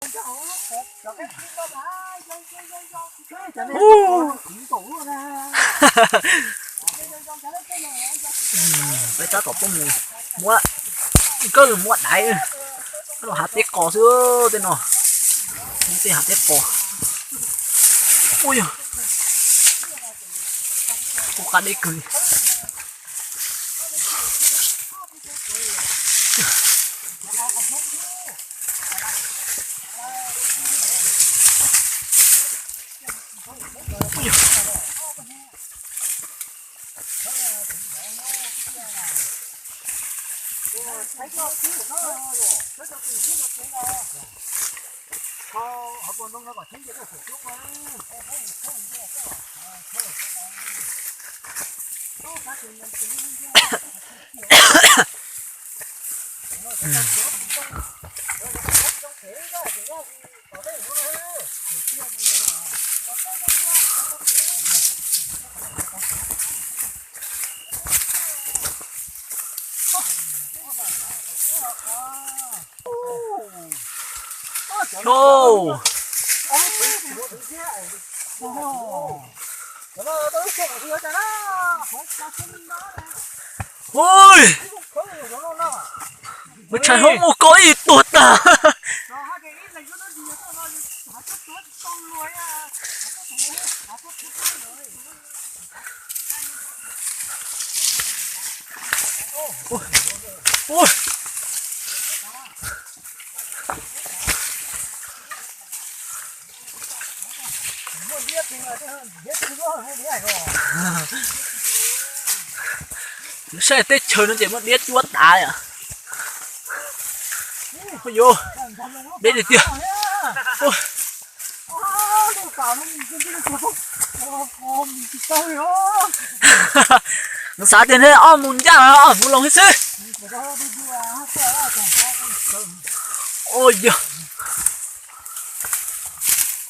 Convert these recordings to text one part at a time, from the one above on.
Cái cháu tộc con mùi mua cơ là mua đại nó hạt tép cò xưa tên nó tên hạt tép cò ui giời cô cá đi cười Ô, ôi, mình chạy không một có gì tuột à. Ôi, ôi. Nó sẽ tết chơi nó chỉ mất biết chuột đá à. Ôi vô. Biết được chưa? Ôi. Nó xả tiền thế muốn ra muốn lòng hết sức. Ôi giời.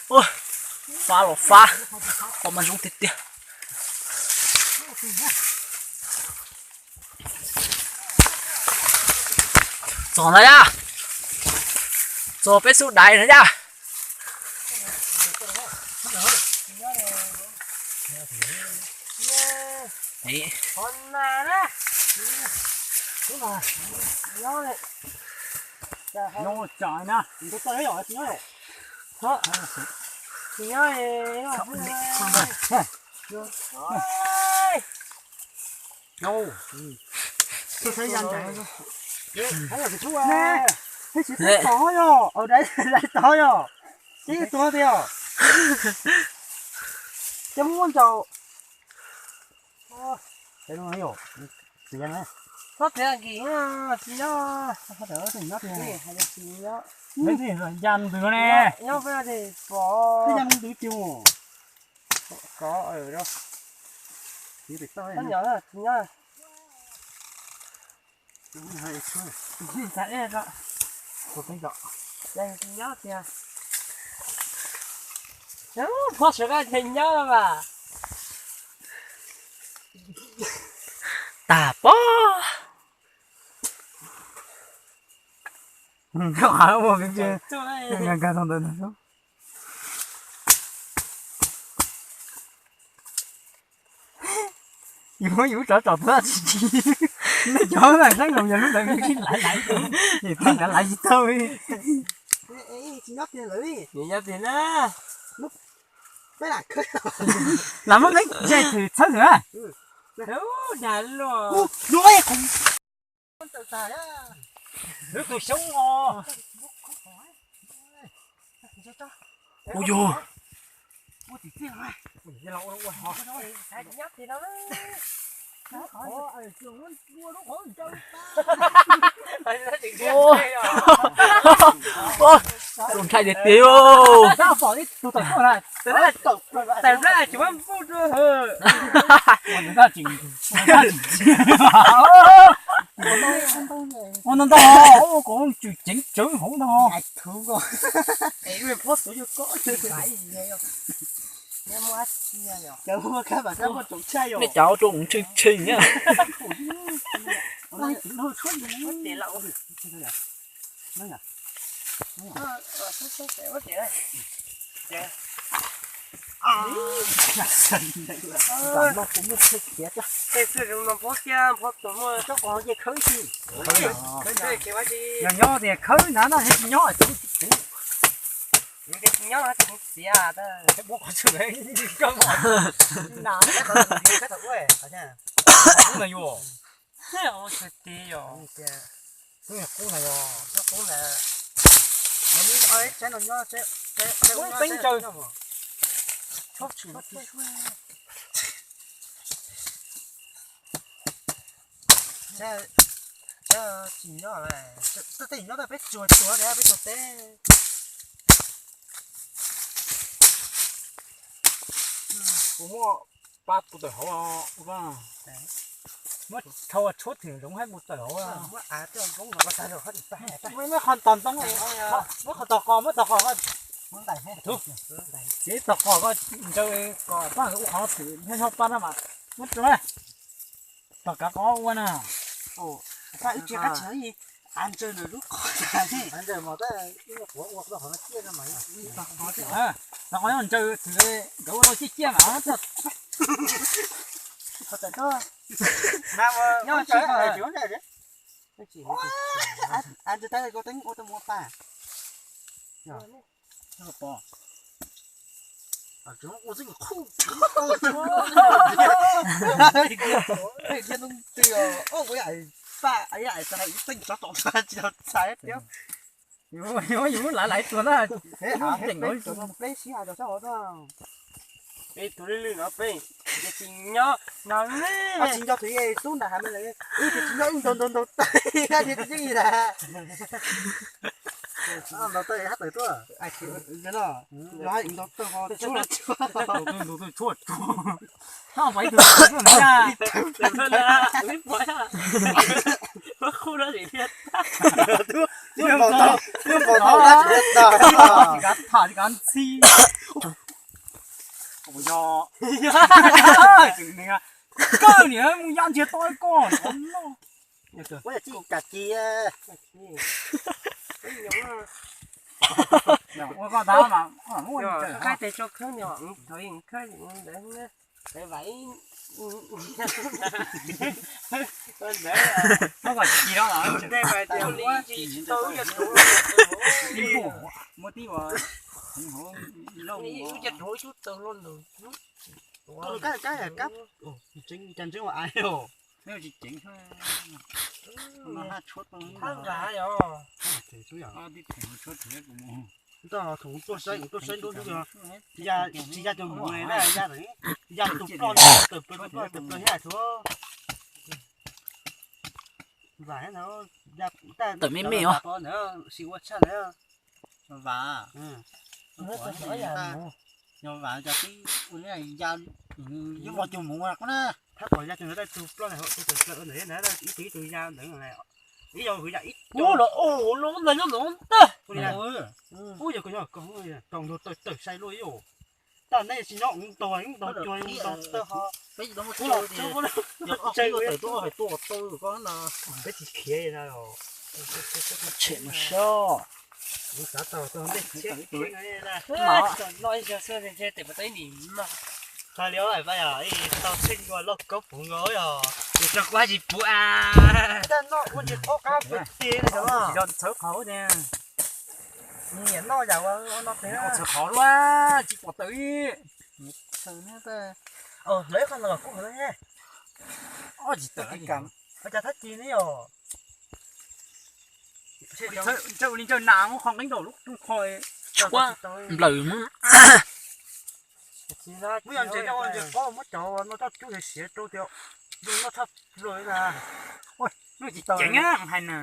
Ôi. Phá lò phá. Còn mà dùng thịt tiền. Rồi nó ra. Rồi phải xuống đáy nữa ra. Đấy. Con này đó. Đúng rồi. Nó này. Nó trời nè. Tôi tới rồi, chị nói. Đó. Chị nói nó không đâu. Tôi thấy anh chạy thôi. Thấy là cái chú nè. Thấy chị to rồi. Ở đây lại to rồi. Chị to theo. Chứ muốn chầu. Thế nó hiểu. Chị ăn đấy. Có thể là gì chị nó có thể thì nó thì hay là chị nó Mấy gì rồi dàn từ nè. nó phải thì có cái dàn tứ chiều có ở đâu chị bị sao anh nhớ là chị nhớ hay thôi chị chạy đây đó tôi thấy rõ đây chị nhớ kìa nó có sự cái chị nhớ mà Tà bó. Không phải một cái kia ngang ca thông tin đó vũ trở trò thế chị nó chó là sáng đầu giờ lúc đầu cái lại gì thế lại gì thôi chị nhóc tiền lưỡi chị nhóc tiền á lúc cái là làm mất đấy dây thì sao nữa đâu đã luôn nói không tự tài á nước tôi sống ngon Ôi vô. ôi thì tiếc rồi cái lâu đâu rồi hai nhóc thì đâu đó Không thay được tiêu. sao bỏ đi tụt tụt này tại ra chúng em vô đưa hờ người ta chỉnh nó to con chỉnh chữ không to thú con ấy mình post số có chơi cái gì vậy em mua chi nhở cháu mua cái bản sao có trồng chay rồi Mẹ cháu trồng chừng nhá. nó chỉnh thôi không để lậu nó cũng một thích chết á. Thế sự nó phốt kia, phốt tụi mua cho có gì khơi gì. Khơi kia quá gì. Nhỏ nhỏ thì khơi nó hết nhỏ ở chỗ những cái nhóc nó cũng xía đó. cái bố con chữ đấy cơ mà nào Cái thật quê, phải nha. cũng là vô Thế ồ thật tí rồi. cũng là vô Nó cũng là nó nghĩ ơi, sẽ nó nhớ sẽ tính chơi chốt chữ nó chơi. Sẽ chỉ nhớ này, tôi thấy nó là biết chuột đấy, biết chuột đấy. cũng ba tụi tuổi hậu vâng mất thâu chốt thì đúng hết một tuổi hậu À, tôi cũng là có được hết phải. mới hoàn toàn tông này mới còn tọt cò có Muốn đẩy hết. thu chỉ tọt cò có chơi cò ba cái họ thử hết học ba mà mất rồi tọt cả có quan à Ồ, sao ít chia cắt chơi gì? Ăn chơi rồi lúc khỏi ra đi. Ăn chơi mà tới của nó chia ra mày. nó có ăn chơi thì gấu nó chia mà thật Thật đó. Nào mà chơi này chú này đấy. Cái gì ăn chơi tới có tính ô tô mua pa. nó bò À chúng ô gì khủng. Cái kia nó tiêu. Ô cái này pa ấy này sao lại tính cho tổng ra cho sai hết tiêu. Dù lại tuần đó Thế à, chỉnh nói tụi nó bé xí à cho sao đó. Ê tụi nó nó bé. Cái chính nhá, nó lên. À chính cho thủy ấy xuống là hai mươi lấy. Ê cái chính nhá đồn tay ra thì cái gì là. Nó tay hát tới tua. Ai chịu cái đó. Nó hay nó tôi ho chua không phải thường ra biết quá à. Khu đó gì biết. Chưa bỏ tao chết rồi. Thả thì ăn chi. Ôi do. Chừng này cơ nhỉ, muốn ăn chết tôi con. Có là chi cả chi Ôi con tao mà cái tay cho khơi nhỏ thôi khơi để vậy nó gọi gì đó là đây mà điều lý gì tôi cho chú đi bộ một tí mà lâu chặt hối chút từ luôn rồi cái là cắp chính chân chứ mà ai rồi nếu chỉ chỉnh thôi nó hát chốt thằng gà rồi thì chú nhỏ đi thỉnh chốt thì cũng mua đó thủ tôi xây luôn chứ giờ chỉ ra từ mùa này là ra đấy ra từ con từ hết chúa vải nó ra ta tầm mấy mèo nữa xíu quá chắc nữa và nhưng mà cho cái này ra nhưng mà chùm mua nó tháp khỏi ra từ đây từ con này họ từ nữa nữa ít tí từ ra nữa này ý rồi gửi ra ít ô nó lộn ta ui giờ còn đồ tự xây luôn ý ồ ta này chỉ nhọ tôi tơ họ cái gì đó mà chơi thì chơi cái tôi phải tôi có là cái gì kia ra rồi chuyện mà sao你啥到都没切，nói cho sơ thì chơi mà tới niệm mà ta liếu lại vậy à, ấy tao sinh qua lốc cốc phụ ngồi à, thì cho quá gì phụ à, ta nó có gì khó cá bự tiền này đúng không? chỉ cho thở khẩu nha, nhìn nó giàu nó thế nó thở khẩu quá, chỉ bỏ tới, thằng nó ta, lấy con là cũng lấy nhé, chỉ tới cái cắm, phải cho thắt chi nữa rồi. Chơi đi chơi nào không đánh đầu lúc không khỏi quá lời mà bây giờ chỉ cho anh có mất chỗ nó thắt chú thì xé chỗ tiêu nhưng nó thắt rồi là ôi nó chỉ chỉnh á hay nè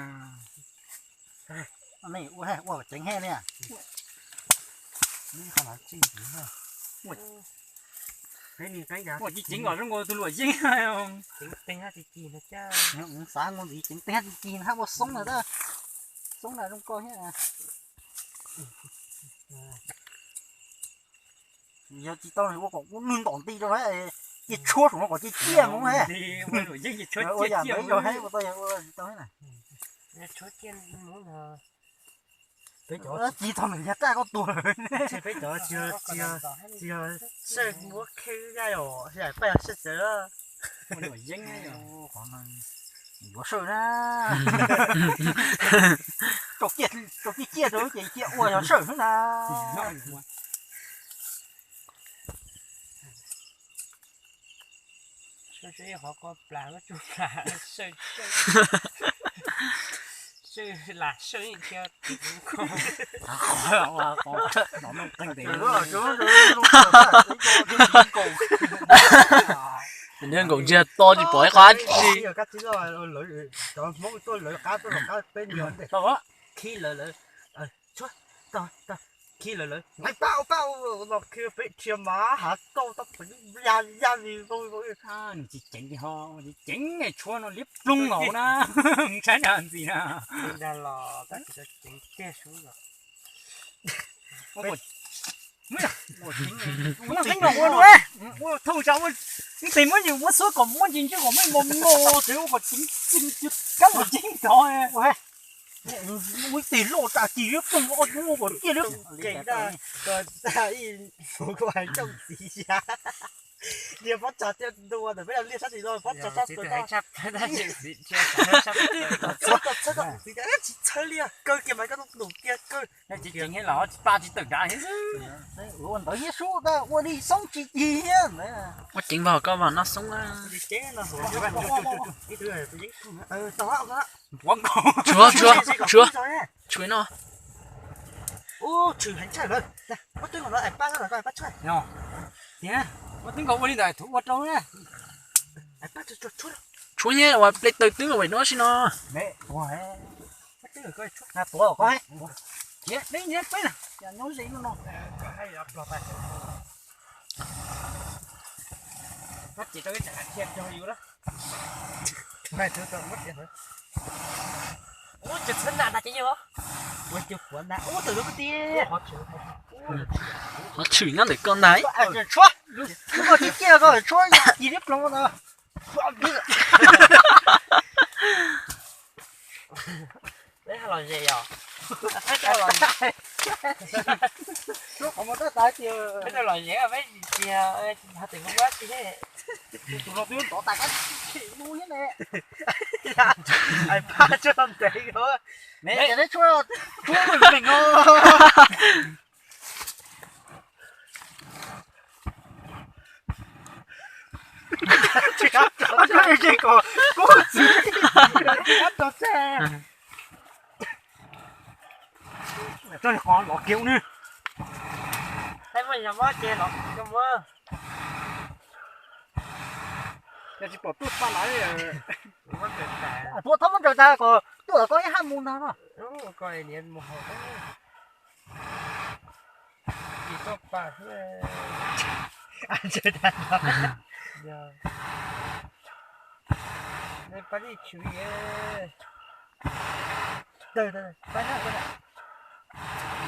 này ua chỉnh he nè này không phải chi nữa cái này cái giá chỉ chỉnh vào trong ngồi tôi lùi chỉnh hay không chỉnh tên ha chi nó cha những sáng ngon gì chỉnh tên chi nó có sống rồi đó sống này trong coi hết à giờ chị tao này có nguyên tỏn ti đâu hết chị chua nó có chị chia không hết đi mới nổi chị chua chia rồi hết của tôi hết này chua chia muốn là phải cho chỉ thằng mình nhát ra có tuổi thì phải cho chưa sẽ mua khi ra rồi sẽ phải sẽ sửa mình phải dính ấy rồi còn có sửa ra chọc cái chia rồi chị chia ôi nó sửa nữa là sẽ họ có plan nó chụp là sửa là sửa theo không nó nó tăng tiền nên cũng chưa to chỉ bỏ quá gì các chị rồi lưỡi chọn món tôi lưỡi cá tôi cá bên nhiều đấy đó khi lưỡi chúa tao khi lưỡi mày bao nó khi bị chiêm má hả tôi phải ra gì tôi chỉ chỉnh thì ho chỉ chỉnh này chúa nó liếp lung ngầu na không trái làm gì na ra lò ta chỉ chỉnh che xuống rồi nó đánh vào luôn đấy thôi cháu cái tìm mới nhiều muốn số còn muốn gì chứ còn mấy mồm ngô thì còn chính các một chính thôi muốn tìm lộ trả chỉ biết không có mua còn kia nữa cái đó còn ta in một cái trong gì ya dia bắt chặt cho đua rồi bây giờ liên sát gì rồi bắt chặt rồi đó chặt thì cái chỉ chơi liền cơ kia mấy cái đủ kia cơ chỉ chỉnh hết lọ ba chỉ từng đại hết luôn tới hết số ta qua đi sống chỉ gì nhá quá chỉnh vào có vào nó sống á chúa nó ô chửi hành chạy rồi bắt tiếng của nó ba cái rồi bắt chạy nhở nhá bắt tiếng của đi đại thủ bắt trâu nhá bắt chúa nhé và lấy từ tiếng rồi nó xin nó mẹ ôi bắt tiếng rồi coi à tổ coi nhé đấy nhé cái này nói gì nó hay lắm lọt tay bắt chỉ tới cái thiệt cho yêu đó mày thứ tao mất tiền rồi ủa chụp sinh là chỉ chưa ủa chụp quần đã ủa từ lúc kia nó chửi nó để con đấy chúa có chỉ kia rồi chúa gì tiếp luôn đó đấy là gì à đấy là lúc không có tới chưa cái là gì à mấy gì hạt tiền không quá gì thế tụi nó tuyên tỏ tài cái nuôi thế này ai ba cho làm tiền thôi mẹ để chúa mình ngon chị cắt chị có gì cắt cho xe cho nó còn lọ kiểu nữa thấy mình làm quá chè lọ trong mơ giờ chỉ bỏ tút ba lại tôi thấm vào ta có tôi có cái ham muốn nào đó coi điện một hồi chỉ có ba anh chơi đàn giờ đây phải đi chửi đây phải nào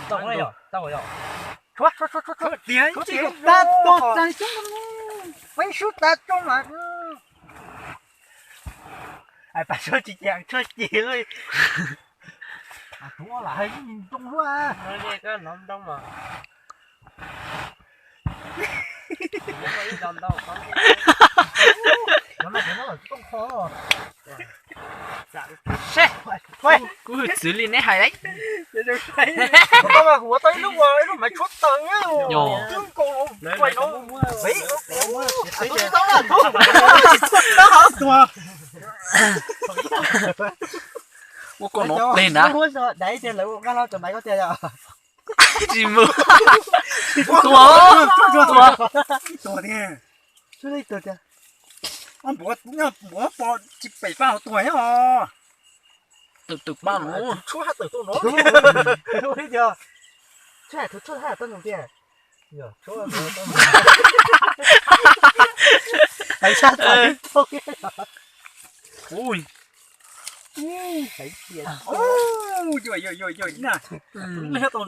tao rồi tao rồi chúa tiếng chỉ ta tốt tay chúng mấy số ta trong mà ai phải chơi chỉ chẳng chơi chỉ thôi thua lại nhìn trong quá nó đi cái nón đông mà nó đâu có nó này nó ở trong kho xe quay cứ xử lý nét hay đấy tao mà của tới lúc rồi lúc mày chốt tới á trứng cô quay nó vĩ tôi tao là thuốc nó hả tua một con nó lên đã đấy tiền lấy cái lo cho mày có tiền à gì mưa tua đi xuống đây tua kìa anh bố chỉ 7 tuổi hả từ bao nó chúa hát từ tôi nói chúa thấy chưa chúa hát tôi dùng tiền giờ chúa tại sao tôi thôi ui thấy tiền rồi nè tôi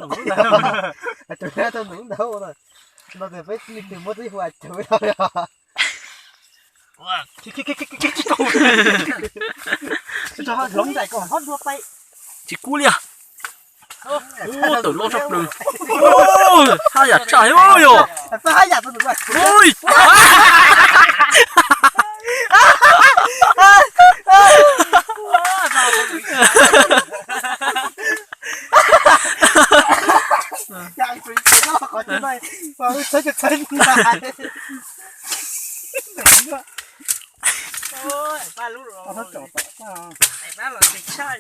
tôi nướng đâu rồi nó thì phải tìm một cái hoa chuối thôi à cho lóng dài còn hót đua tay chỉ cú liền ô từ lâu sắp được ô hai giờ trời ơi yo phải hai giờ tôi được rồi ôi chạy xuống nó có chuyện này và thấy cái chân này ôi ba lúc rồi nó trộn này ba là bị sao rồi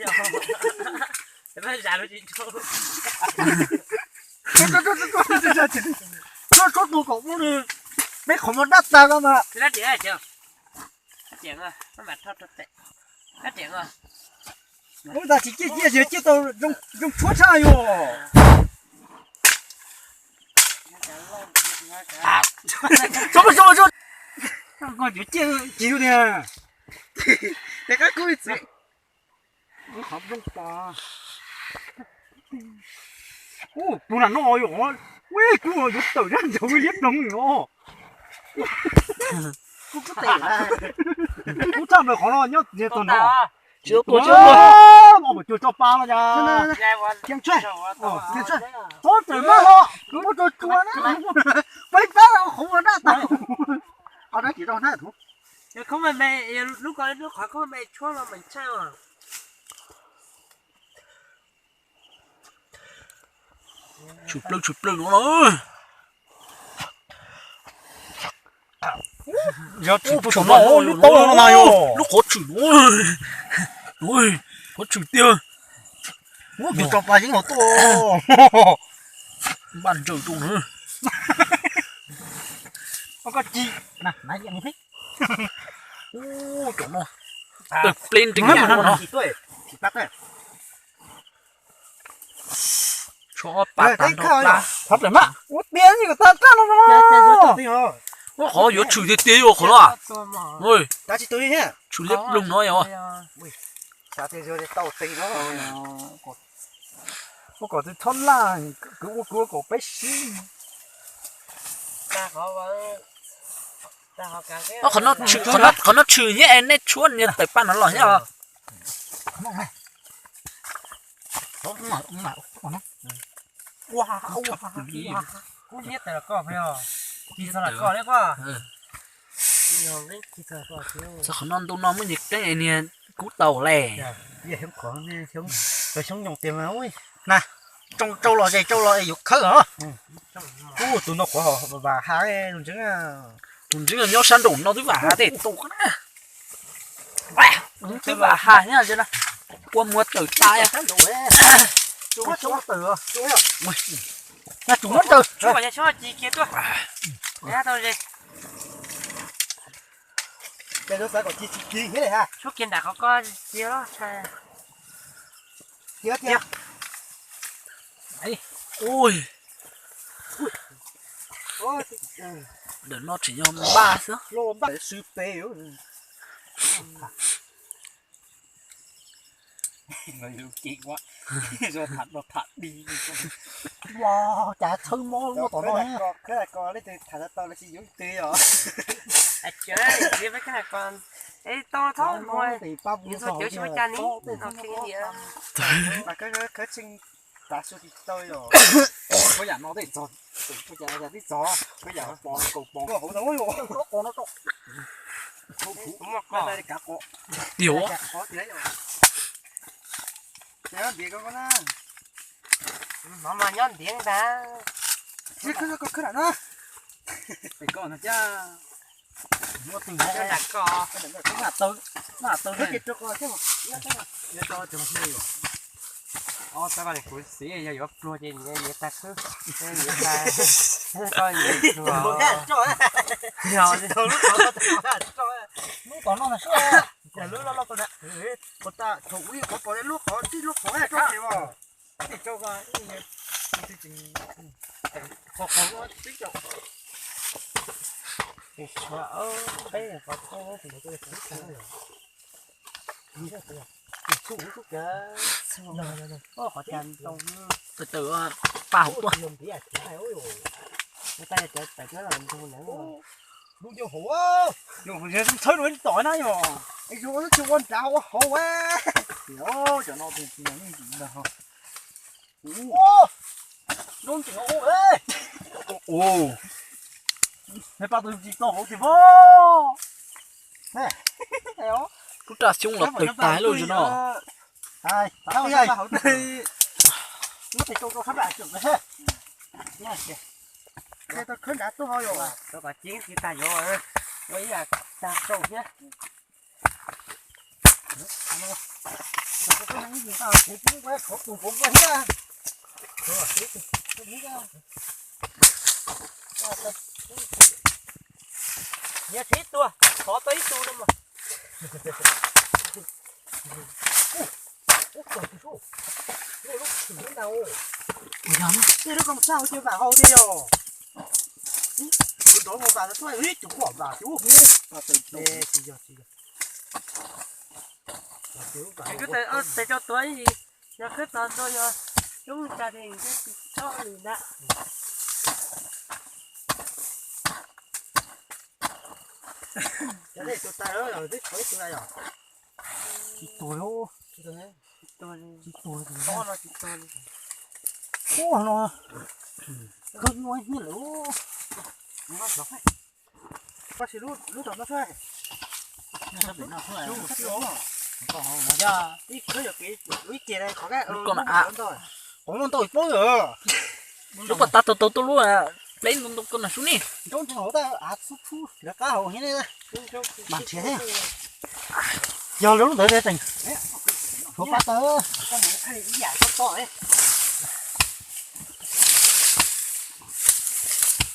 này ba già nó chỉ cho nó có tụ cổng đi mấy khổng nó đắt ta cơ mà thì nó chuyện chưa nó chuyện rồi nó mặt thot thot tệ nó chuyện rồi chúng ta chỉ chia tao dùng chúa cha yo cho con chỉ chịu nè để các cô chị nó học trong ta ô tụi nó nói yo 왜 그거 욕도 안 저기 랩동요 그거 때라 그거 참 걸어냐 이제 또 나. chưa tôi mà chưa cho ba mà nha kiếm chơi kiếm chơi có trời mà lo cứ có tôi chua nó mấy bé nó không có đá tao ở đó chỉ cho nó thôi không mà mẹ lúc có lúc khỏi có mẹ chua là mình sao à chụp lưng nó ơi giờ chụp nó lúc to nó này lúc khó chửi ôi khó chửi tiêu cái cho ba những nó to bàn trời tụng nữa có chi nè nãy giờ mình thích ô chỗ nó được lên trình nhà nó thì bắt đấy cho bà tàn đó ba thật là má út biến gì của ta nó nó khó yếu chửi thế tiêu khó à ôi ta chỉ tôi nhé chửi liếc lưng nó rồi sao thế rồi tao tình đó có cái thôn là cứ có bé xí ta họ cả cái nó nó chửi nhé em nét chuột như tới pan nó lòi nhá ông mà wow cũng biết là có phải không chỉ là có đấy quá sao nó tôi mới nhiệt cái này nè cú tàu lè giờ không có nè không tôi sống nhộng tiền mà ôi nè trong châu lò gì châu lò gì khơi hả tụi nó khổ họ và hai đồng chứng à đồng chứng là nhau san đủng nó thứ vả thì tôi thứ vả hai nhá chứ nào qua mua từ tay chú mất từ nè chú mất từ chú phải cho chị kia tôi ra thôi đi bây giờ sẽ có chi thế này ha chú kia đã có gì đó sao kia ấy ôi ôi để nó chỉ nhau ba nữa lô bắt sư pê người yêu chị quá rồi thật đi wow chả thơ mô nó tỏ nói cái là con đấy thì thằng tao là chỉ giống tê rồi chơi đi với cái này còn ê to thôi thôi thì bao như tôi chịu cho cha ní nó cái gì á mà cái sinh đã số thì tôi rồi bây giờ nó thì giòn bây giờ là tí gió bây giờ bò có hổ nói rồi con nó cũng mặc qua đây cả cổ tiểu có thế rồi nhớ gì con á mà nhón tiếng ta chứ cứ là nó phải con nó cha mua từng cái là cò nó là từ cái cho con chứ mà nhớ cho chồng chơi sao bạn cũng xí giờ có pro trên người ta cứ người ta coi người một cái cho nhỏ từ lúc có nó là sao giờ lúc nó còn có ta thủ ý có đến lúc có chứ lúc có này cho kìa mà thì cho vào cái gì khó nó tích được thì sợ đấy là có thì tôi sẽ chú kìa họ chăn tông từ từ ba hộp thôi người ta chạy chạy nó làm thu nữa lúc vô hổ dùng giờ thấy nó tỏi nó rồi cái chú nó chưa quan trọng hổ quá yo cho nó thì như gì đâu ô luôn chỉ ô ê Ồ. mày bắt tôi chỉ tổ thì vô nè thấy không Cứ trả xuống là tuyệt tái luôn chứ nó. ai tao đi nó phải câu các bạn chuẩn đấy nha kìa cái tao khấn đã tôi hỏi rồi tôi có chiến thì ta vô rồi bây giờ ta trồng nhé cái này gì tao thì cũng phải khổ cùng cũng vậy nha rồi cái gì đó nhớ thiết tua khó tới tu lắm mà lúc thì đến đâu Ôi dám. thế nó không sao chưa vào hậu đi rồi lúc đó một bà nó thoại hết chủ quả bà chú bà tự đê chỉ giờ cái tay cho tuổi gì nhà khất toàn tôi rồi chúng gia đình cái cho mình đã cái này tụi ta đó rồi biết thấy tụi này rồi Chị tuổi ô. tôi chỉ tuổi thì to nó chỉ tôi ô nó không nói như lũ nó rõ ấy bác sĩ lúc đó nó thuê Sao bị nó thôi. chú sắp lỗ còn mà giờ ít cứ được cái kia đây có cái Còn à. cũng nó tôi bố rồi Lúc mà ta tôi luôn à. Lấy nó con là xuống đi. trong trường hợp ta sút thu là cá hậu như này bạn chế thế giờ lúc tới đây thành số phát tới con này hay giả cho to ấy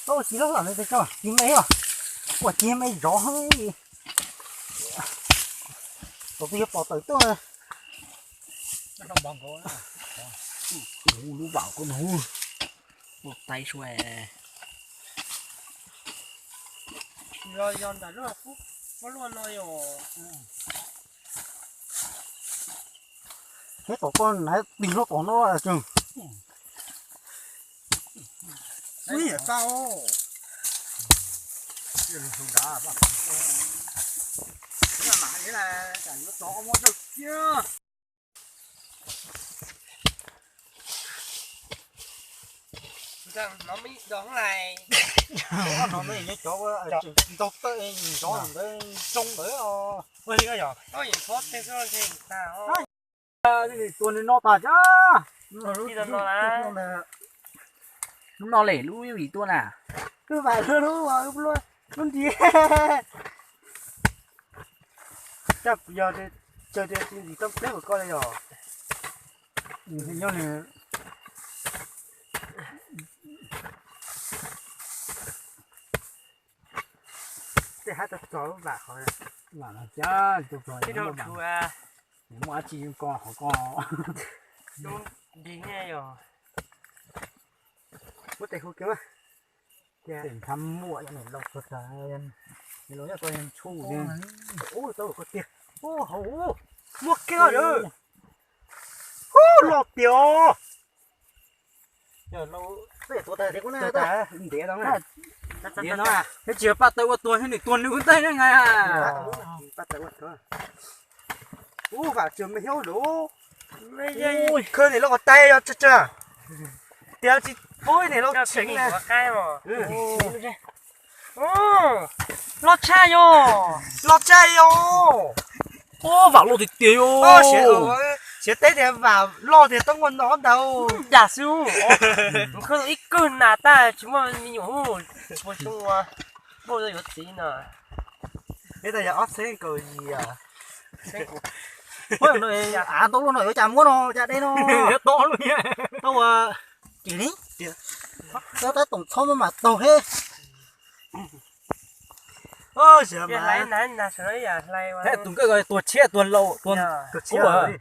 tôi chỉ nó làm đây cho chim ấy à quả chim ấy rõ hơn gì tôi bây giờ bỏ tới tôi Nó không bằng cô. Lũ bảo con hù. Một tay xòe. rồi giòn đã rất là phúc có luôn rồi hết tổ con này đi nó tổ nó là chừng quý ở sao Chưa được không đá bác. thế là mãi thế là cả nó to một được chưa rằng nó mới đón lại nó mới như chỗ tốt tới chỗ tới trông tới quên cái gì có những phốt thế rồi thì sao tuần này nó tạt chứ Lúc nó lẻ lũ vì tuôn à. cứ phải luôn luôn gì chắc giờ thì chờ thì gì trong tết của con này rồi hình như này để hai tập chó bạc thôi Mà là chá. Tôi rồi. cái đồ chùa Nếu mà chỉ con họ con. đúng đi nghe rồi mất tay không kiếm à Tỉnh thăm muội này lộc thật là em. Cái lối là tôi em chu đi. ôi tôi có tiền ô hổ mua kia rồi ô lọt tiêu giờ lâu để tôi thấy con này ta để đó này để nó à Thế chưa bắt tay qua tuần hay này tuần nữa tay nữa ngay à. bắt tay thôi ô vào trường mới hiểu đủ bây giờ ui khơi này nó có tay cho chưa tiêu chỉ bôi này nó cho chính chính này là cái mà ô lót cha vô lọt chay yo Ô vào lô thịt tiêu. ô sẽ tới thì vào lo thì tao ngon nó đâu giả sử không ít cơn là ta chúng mà mình nhủ bồi chung bồi ra chút gì nữa thế ta giờ ót sẽ cười gì à Ôi ôi nó à tôi luôn rồi chạm quá nó chạm đây nó to luôn nha. tao chỉ đi tao ta tổng xong mà tao hết ôi giời cái mà lấy là sợi à lấy Thế tuần cái gọi tuần chia tuần lâu tuần. chết rồi.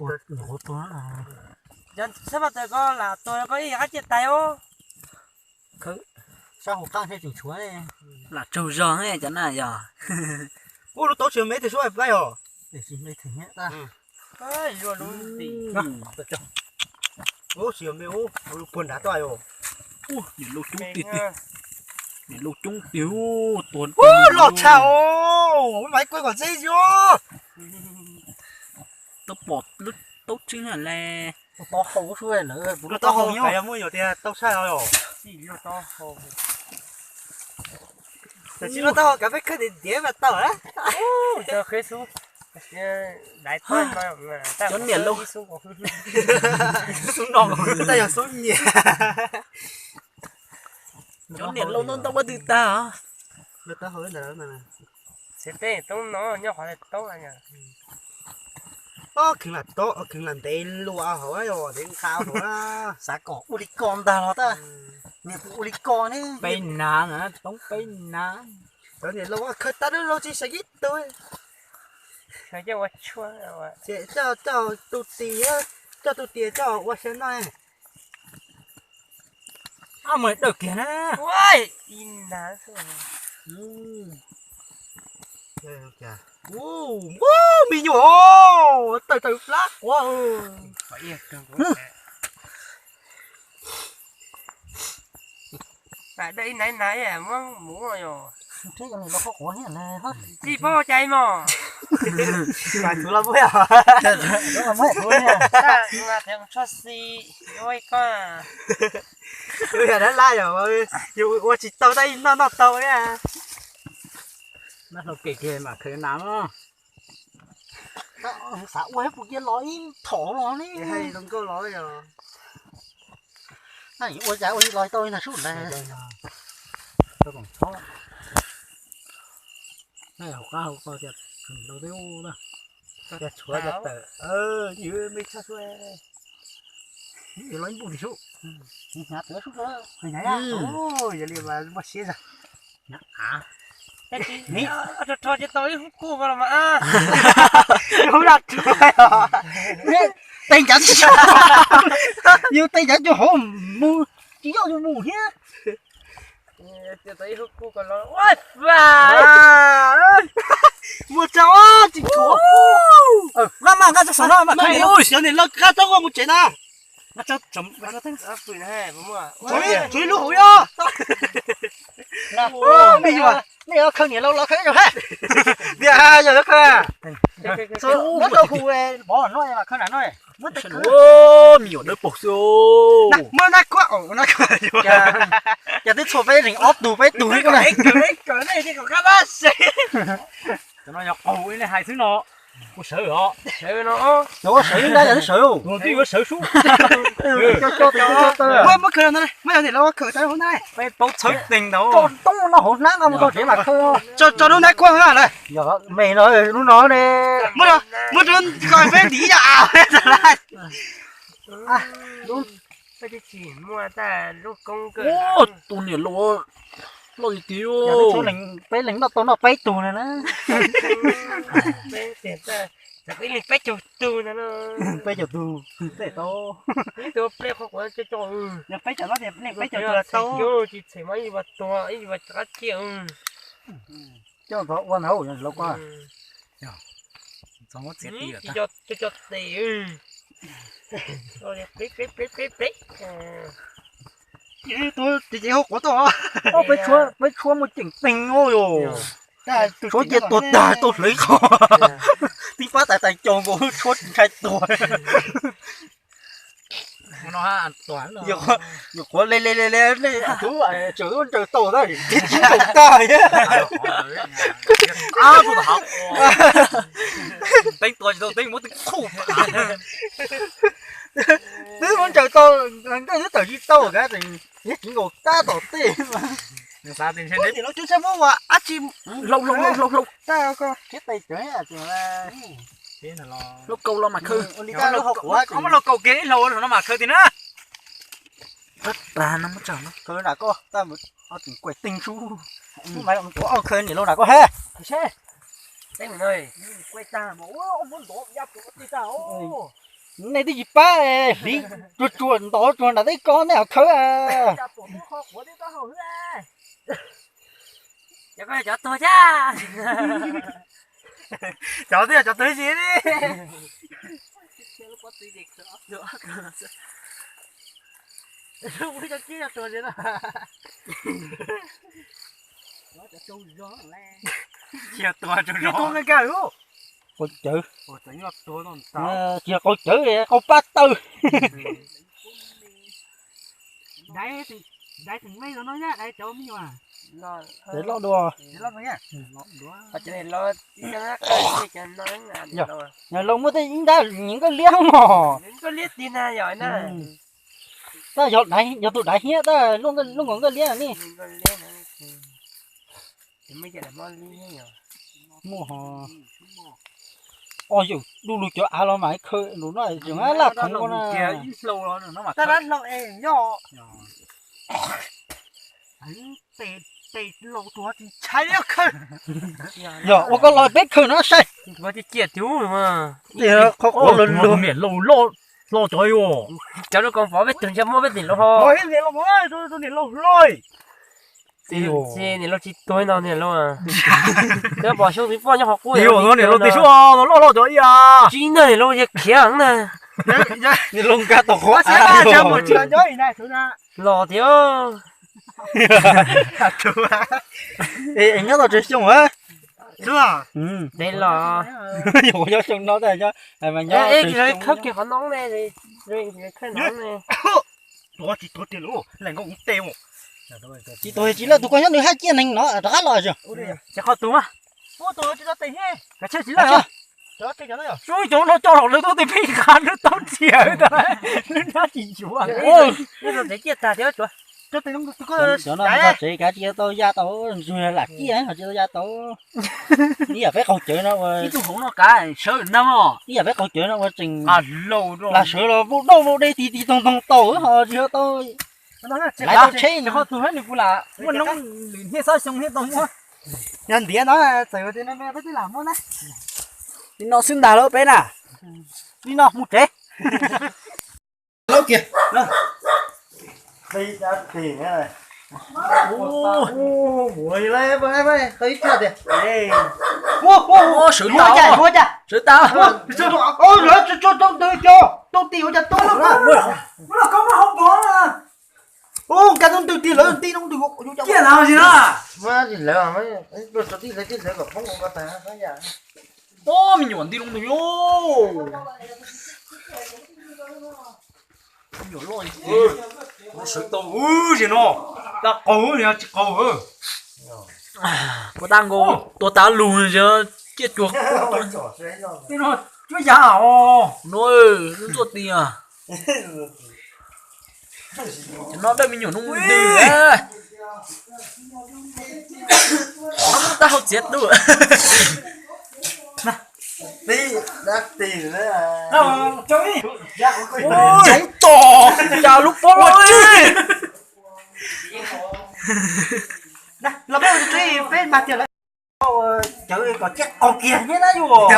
tuần dân sắp bắt đầu có là tôi có ý cái chết tay ô sao hộp tăng theo chủ chúa này Là trâu giòn ấy chẳng là giờ. ô nó tối chiều mấy thì số phải rồi để chỉ mấy thằng nhé ta ơi rồi luôn thì ô chiều mấy ô quần đá toài rồi Ui, nhìn lô chúng tiệt tiệt. Nhìn lô chúng tiêu tuần. ô lọt chào máy quay còn dây chưa Tao bọt lứt tốt chính là le. to hậu xuôi nữa nó to hồng cái mua nhiều tiền tao sai rồi chỉ nó to hồ chỉ nó to cái cái gì đĩa mà to á cho khế xuống đại toán mà ta chốn miền luôn xuống xuống đòn ta giờ xuống nhẹ chốn miền luôn nó tao bắt từ ta hả nó to hơn nữa mà sẽ té tông nó nhỏ khỏi tông anh nhỉ kừng là tên lúa hỏi rồi đến khao rồi á xã cỏ ulicon ta nó ta miền ulicon ấy bên nán hả tống bên nán đó thì lâu khơi ta nó lâu chỉ sẽ ít thôi cho cho quá chua rồi sẽ cho tụt tía cho quá xem nói à mày được kìa nè ôi in đá rồi kìa wow bị nhổ từ flash wow phải yên tưởng tại đây nãy nãy à mong muốn rồi thế cái này nó khó hết này hết đi bao chạy mà bạn chú làm vậy à đó là mấy thôi nha ta là thằng chassis ôi con bây giờ đã la rồi dù tôi chỉ tao đây nó tao đấy à nó là kì mà khơi nắng á xã quê phụ kia nói thổ nó đi hay không có nói rồi này ôi trái ôi nói tôi là sút này tôi còn chó này học cao thiệt đầu tiêu đó cái chúa giật tờ như mình sao xuê thì nói bùn sút nhát nữa sút đó mày nhảy à ôi giờ liền mà xía ra nhát à cái gì cho tôi cô vào mà không đặt tay chắn như tay chắn cho họ mua chỉ cho mua nhé cho tôi hút cô còn lo ôi và một cháu chỉ chúa ra mà ra cho sao mà mày ơi giờ này nó cá tao một chuyện à nó cho chấm nó thấy phun hè đúng không chuối lúa hổi à bây giờ này không nhiều lâu lâu khơi rồi ha giờ nó khơi à số mất đâu khu bỏ nói mà không là nói mất tất cả ô miểu đỡ bổ số mới nói quá nó giờ tới số vé rình ốp đủ vé đủ cái này cái này thì còn các bác sĩ cho nó nhọc ồ cái này hai thứ nó có sợ hả sợ nó sợ đây là nó sợ không rồi thì có sợ xuống cho mới khơi này mới thì nó khơi tới hôm nay phải bốc thử tình đâu cho tung nó hỗn nát không có thể mà khơi cho nó nói quá hả này giờ mày nói nó đi mới đến coi vé tí à đúng cái chỉ mua ta lúc công cơ ô tụi này lo gì tiêu chỗ lính bé lính nó tao nó bé tù này nè bé tiền ta là cái lịch bé chụp tù này nó bé chụp tù để tao cái tù bé không có cho giờ bé chở nó đẹp này bé chở tao vô chỉ thấy mấy vật to ấy vật cá chiều cho nó quan hậu lâu qua xong mất chết đi rồi cho tiền rồi bé tôi chỉ hốt của tôi bé chúa một chỉnh tình ôi rồi chúa chết tôi ta tôi lấy khó tí phát tại chồng của chúa khai tuổi nó ha toán rồi nhiều quá lên chú lại chửi con trời tổ đây cái chú tổ ta nhé à tôi học tính tuổi tôi tính muốn tính khổ thứ con trời to cái thứ tự to cái thì nhất chỉ ngồi ta tổ tiền mà sao tiền trên đấy thì nó chú sẽ mua mà á chim lâu ta có cái tay chửi à chừng là thế là lúc câu lo mà khơi có mà cầu kiến lâu rồi nó mà khơi thì nữa rất là nó mới chẳng nó khơi nào có ta một tỉnh quậy tinh chú mày có khơi thì lâu nào có he thế đấy mình ơi quay ta mà ông muốn đổ giáp của tôi sao này đi dịp ba đi chuồn đó chuồn là thấy con nào khơi à cho coi cho tôi cha cháu thì cháu tới gì đi không biết cho chi là tôi thế nào nó cho trâu gió là chiều to cho nó cái cả luôn Câu chữ. Ủa tính là tôi còn tao. Chỉ là câu chữ vậy, câu ba tư. Đấy thì mấy nó nói nhá, đấy cháu mới mà. Để lo đùa. Để lo nhá. Ở trên này lo cho nó cái cho nó Dạ. Nhà lông mới thấy những cái liếng mà. những cái liếc đi na rồi nè. Ta giờ tụi đại hiết ta luôn còn cái liếng này. Những cái liếc này. Thì mấy cái là món liếc nhỉ. Mua họ. Ôi dù đu lù cho ai lo mãi khơi nó nói chừng á là không có na. kia ít lâu rồi nó mà Ta đã lo em nhỏ. Anh tệ lâu tua thì cháy á khơi. Giờ ô có lòi bếp khơi nó say. Có cái chia thiếu mà. Thì không có lần luôn. miệng lâu lo trời ơi Cháu nó còn phó biết từng cho mua biết tiền lo ho. Ôi hết lâu rồi, tôi để lâu rồi. Chị này lo chỉ tôi nào này lo à. Cái bỏ xuống thì phó cho học cuối. điều nó này lo tí số nó lo trời à Chỉ này lo việc khiang nè. Ni lông cá tàu khó. Sẽ ba cho một chuyện nhớ này thứ na. Lo thiếu. Ê anh nhớ tao chơi xong hả? Chưa? Đây là. Dù cho xong nó đây cho. Mà nhớ. Ê cái khớp kia khó nóng này thì. Rồi cái khớp nóng này. Tôi chỉ tôi tiền luôn, lại không tiêu. Chị tôi chỉ là tụi con nhớ được hai chiếc này nó đã lòi rồi. chắc khó đúng à Ô tôi chỉ có tiền hết. cái chết chỉ là Đó cái đó rồi. rồi chỗ nó cho nó tôi phi khán nó tao chìa thôi nó chỉ chúa Ôi, bây giờ thấy chia ta thiếu chúa. Cho tiền không tôi có. Cho nó ra chỉ cả chia tôi ra tao rồi là chi ấy họ chia ra tao. Đi ở phía câu chữ nó cái tôi không nó cả sợ năm à đi ở phía câu chữ nó quá trình lâu rồi là sợ là vô đây thì tông tổ họ chưa tôi. Nó là Lại tao chế nó khó tôi hết được là mình nó liền hết sao xong hết tông quá nhân tía nó tự thì nó mới biết làm luôn đấy. đi nó xưng đà lỡ bên à đi nó một trẻ Lỡ kìa. Đây ra tiền thế này. Ôi lên bay thấy chưa kìa. Đây. ô sự tao Mua chả. sự tao Ôi rồi cho tôi tiêu cho tôi nó không có à. Ô cái tôi tiêu lớn tí nó được vô kia nào gì đó Mà thì lỡ mấy tôi tí lấy của không có tài hay gì. ô mình nhổn đi luôn rồi ô nhổn lôi nó sự tao gì nó ta cầu nè chỉ cầu có đang ngô tôi ta lùn chứ chết chuột cái nó chúa già nó tuột đi à nó đây mình nhổn nung đi á nó ta học chết đâu Đi đắt tiền đấy à. chơi tránh tỏ chào lúc phố rồi là bây giờ chơi bên mặt tiền lại Chữ có chết con kia như nó vô.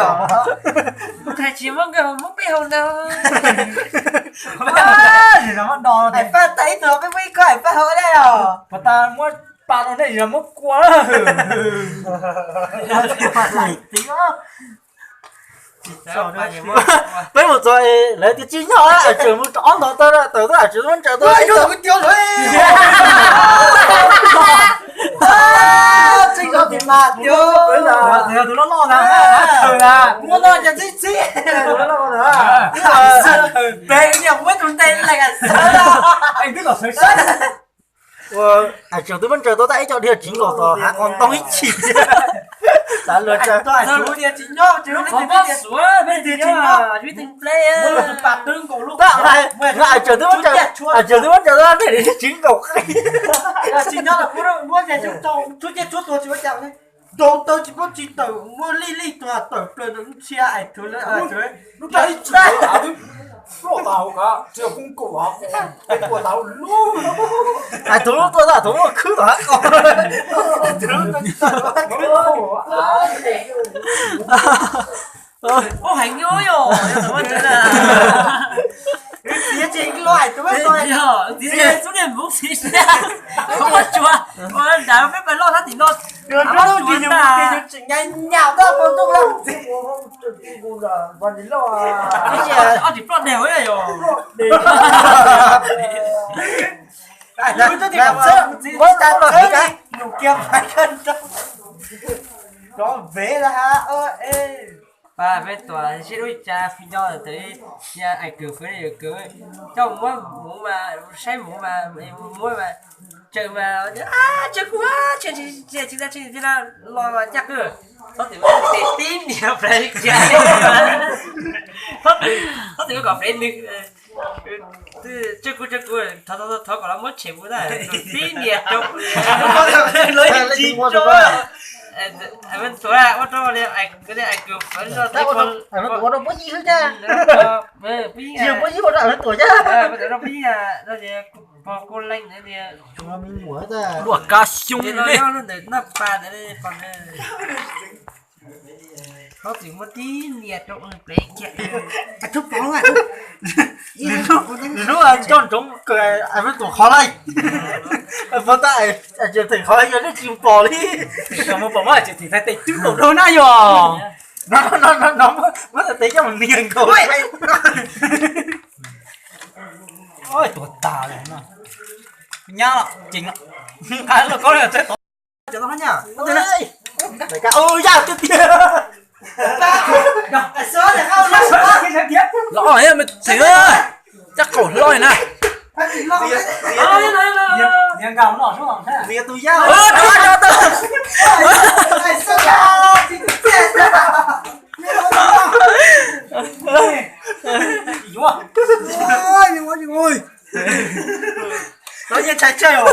Thầy chỉ mong cái mong biết không đâu. thì nó mất đò Phải phát thấy được cái mấy cái phải hỏi đây à. mà ta muốn ba nó này là mất quá Với một rồi lấy cái chi nhỏ á, ở trường một tròn đó tôi ở trường vẫn chờ tôi. cái tiêu rồi Chính có tiền mà tiêu. bây giờ thì tụi nó lo là Nó lo cho xí xí. Nó lo nữa. Bé nhiều quá chúng ta lại cả anh biết là phải Ở trường tôi vẫn chờ tôi tại cho điều chính của tôi hả còn tông ít chỉ. Đã lượt chờ tôi. giờ lúc địa chính nhau chứ không có xuống bên địa chính nhau chứ tình player bạc tương cổ lúc Đó này, ở trường tôi vẫn chờ. Ở trường tôi vẫn chờ tôi để chính của chính nó là mua về chúng tôi chút chết chút tôi chỉ có chào đấy tôi chỉ có chỉ tự mua li tự tự nó chia ảnh thứ nữa trời lúc đấy lỗ tàu cả chưa cũng cổ của tàu luôn À tôi là tôi cứ đó con. ô hành nhối rồi cảm ơn thế là phía trên cái loại tôi biết tôi giờ tí này số điểm vũ khí không có chùa ôi đã biết phải lo hết thì lo nó chỉ dùng tiền chỉ nhanh nhào đó còn tôi làm gì còn đến lo cái gì ở chỉ plot đều ấy rồi tôi cho thì cảm giác với ta rồi cái nụ kia phải cân trong đó vế là ha ê và bên tòa sẽ đối cha phi do là tới nhà ai cử phải được cưới trong mũ mà xem mũ mà mỗi mà trời mà trời quá trời chỉ ra lo mà chắc rồi có thể để tin nhiều phải chạy có thể có phải được chơi cú thọ còn là mất chịu bữa này tin nhiều trong lấy chi cho anh tuổi à bắt đầu lên anh cái này anh cứ phải cho thấy con anh tuổi đâu có gì hết cha bây chưa có gì mà anh tuổi cha bây giờ nó bây giờ nó thì con lanh này thì chúng ta mình mua ta đùa cá sung thì đi nó để nó pha để còn có chỉ một tí nhiệt trong cái chạy anh chúc bóng à lúc anh cho chúng cười anh mới tuổi khó lây anh phát tại anh chưa thấy khó lây cho nó chịu bỏ đi còn một bóng chỉ thì phải tịch chút đầu đôi na rồi nó mất tí cho mình miệng thôi ôi tuổi tà này nó nhá chính cái là có là chết cho nó nhá đây đại ca ôi ra chết tiệt cái số này không nó số cái gì tiếp rõ ấy mà thấy ơi chắc cổ lôi này miệng gào nó xuống thế miệng tôi ra cho tôi cái số ra thì chết gì quá ôi ôi nó như trái chơi rồi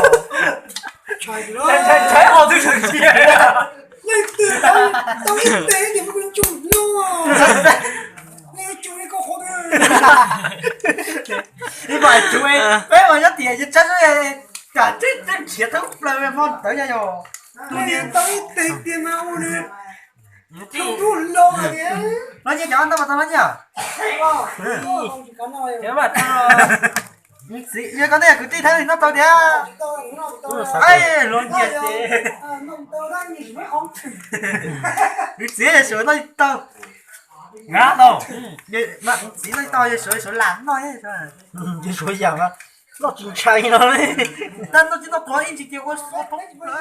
trái hồ tôi thằng gì tao ít tế thì mới chung nó nghe chung đi có khó đấy đi bài chú ấy bé mà nhất thì chân chất ấy cả chết chết thức là con tới nhà rồi tao ít tế tiền mà ô nè không đủ lâu rồi nó như cháu ăn tao mà tao nói nhỉ thế mà tao như con này cứ tí thế thì nó tao đĩa ấy luôn nhiệt gì cái gì là sửa nó tao ngã đâu mà chỉ nó to như sửa lắm thôi ấy chứ sửa giờ mà nó chịu chay nó đấy nó chỉ nó có in chỉ tiêu có số tốt nữa